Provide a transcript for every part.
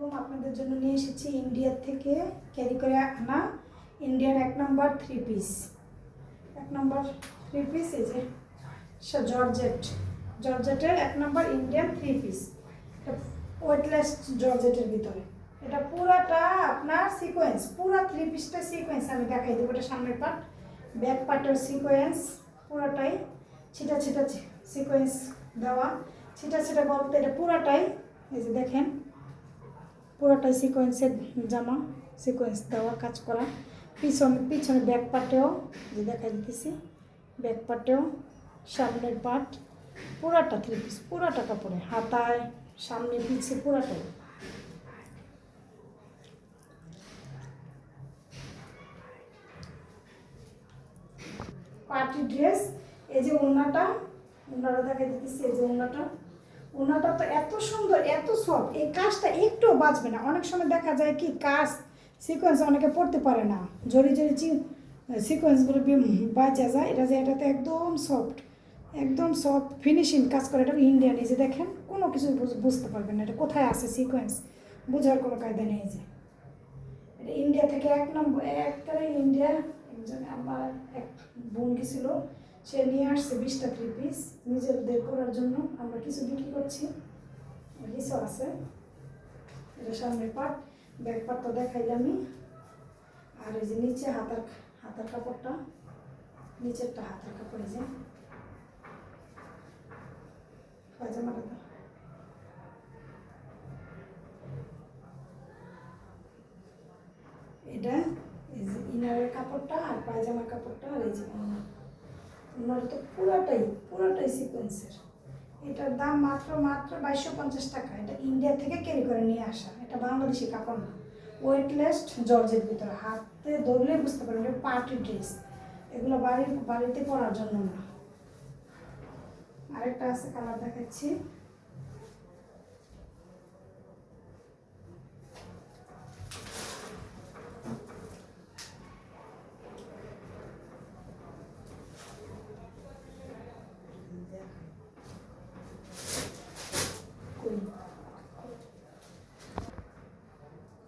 আলাইকুম। আপনাদের জন্য নিয়ে এসেছি ইন্ডিয়া থেকে ক্যারি করে আনা ইন্ডিয়ান 1 নম্বর 3 পিস। 1 নম্বর 3 পিস এই যে জর্জেটের 1 নম্বর ইন্ডিয়ান 3 পিস। এটা ওয়েটলেস জর্জেটের ভিতরে। এটা পুরাটা আপনার সিকোয়েন্স, পুরা 3 পিসটা সিকোয়েন্স আমি দেখাই দেবো। এটা সামনের পার্ট, ব্যাক পার্টের সিকোয়েন্স পুরাটাই ছিটা ছিটা সিকোয়েন্স দেওয়া। ছিটা ছিটা বলতে এটা পুরাটাই এই যে দেখেন, পুরোটাই সিকোয়েন্সের জামা, সিকোয়েন্স দেওয়া কাজ করা। পিছনে ব্যাক পার্টেও যে দেখা দিতেছি, ব্যাক পার্টেও সামনের পার্ট পুরাটা 3 পিস, পুরাটা কাপড়ে, হাতায় সামনে পিছে পুরাটাই। Party dress. এই যে ওড়নাটা দেখা দিতেছি, এই যে ওনাটা তো এত সুন্দর, এত সফট, এই কাজটা একটু বাঁচবে না। অনেক সময় দেখা যায় কি কাজ সিকোয়েন্স অনেকে পড়তে পারে না, জড়ি সিকোয়েন্সগুলো বাঁচা যায়। এটাতে একদম সফট ফিনিশিং কাজ করে। এটা ইন্ডিয়ান, এই যে দেখেন কোনো কিছু বুঝতে পারবেন না এটা কোথায় আছে সিকোয়েন্স, বোঝার কোনো কায়দা নেই। যে এটা ইন্ডিয়া থেকে 1 নম্বর, একবারে ইন্ডিয়া। একজন আমার এক বোন গেছিল, সে নিয়ে আসছে 20টা 3 পিস নিজেদের পরার জন্য। আমরা কিছু বিক্রি করছি, কিছু আছে। এটা সামনের পার্ট, ব্যাক পার্টটা দেখাই আমি। আর এই যে নিচে হাতার কাপড়টা, নিচেরটা হাতার কাপড়, এই যে পায়জামাটা। এটা এই যে ইনারের কাপড়টা আর পায়জামার কাপড়টা। আর এই যে ওনার তো পুরাটাই সিকোয়েন্সের। এটার দাম মাত্র 2250 টাকা। এটা ইন্ডিয়া থেকে ক্যারি করে নিয়ে আসা, এটা বাংলাদেশি কাপড় না, ওয়েটলেস জর্জের ভিতরে। হাতে ধরলে বুঝতে পারবেন এটা পার্টি ড্রেস, এগুলো বাড়িতে পরার জন্য না। আরেকটা আছে, কালার দেখাচ্ছি।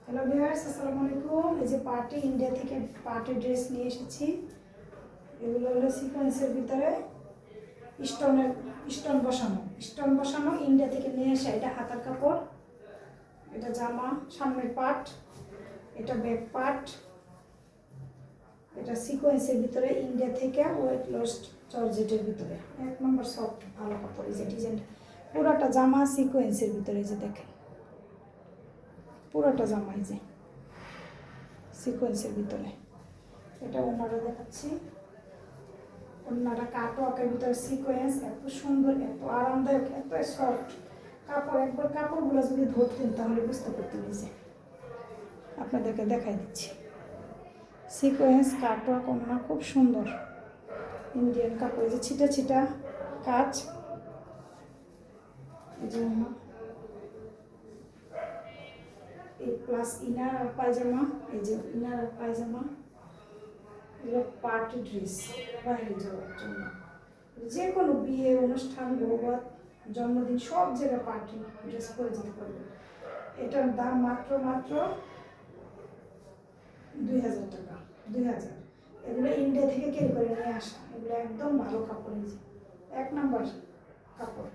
হ্যালো ভিউয়ার্স, আসসালামু আলাইকুম। এই যে পার্টি, ইন্ডিয়া থেকে পার্টি ড্রেস নিয়ে এসেছি। এগুলো হলো সিকোয়েন্সের ভিতরে স্টোন বসানো ইন্ডিয়া থেকে নিয়ে আসা। এটা হাতার কাপড়, এটা জামা সামনের পার্ট, এটা ব্যাক পার্ট। এটা সিকোয়েন্সের ভিতরে ইন্ডিয়া থেকে ওয়েটলেস জর্জেটের ভিতরে 1 নম্বর সফট ভালো কাপড়। এই যে ডিজাইনটা পুরাটা জামা সিকোয়েন্সের ভিতরে, এই যে দেখেন পুরোটা জামা এই যে সিকোয়েন্সের ভিতরে। এটা ওনারা দেখাচ্ছি, ওনারা কাটওয়ার্কের ভিতরে সিকোয়েন্স, এত সুন্দর, এত আরামদায়ক, এত সফট কাপড়। একবার কাপড়গুলো যদি ধরতেন তাহলে বুঝতে পারতেন। যে আপনাদেরকে দেখাই দিচ্ছি, সিকোয়েন্স কাটওয়ার্ক ওনা খুব সুন্দর ইন্ডিয়ান কাপড়। এই যে ছিটা ছিটা কাজ, এই যে প্লাস ইনার আর পায়জামা। এই যে ইনার আর পায়জামা, এগুলো পার্টি ড্রেস, বাইরে যাওয়ার জন্য, যে কোনো বিয়ে অনুষ্ঠান, বৌভাত, জন্মদিন, সব জায়গায় পার্টি ড্রেস পরে যেতে পারবে। এটার দাম মাত্র 2000 টাকা, 2000। এগুলো ইন্ডিয়া থেকে ক্যারি করে নিয়ে আসা, এগুলো একদম ভালো কাপড়, 1 নম্বর কাপড়।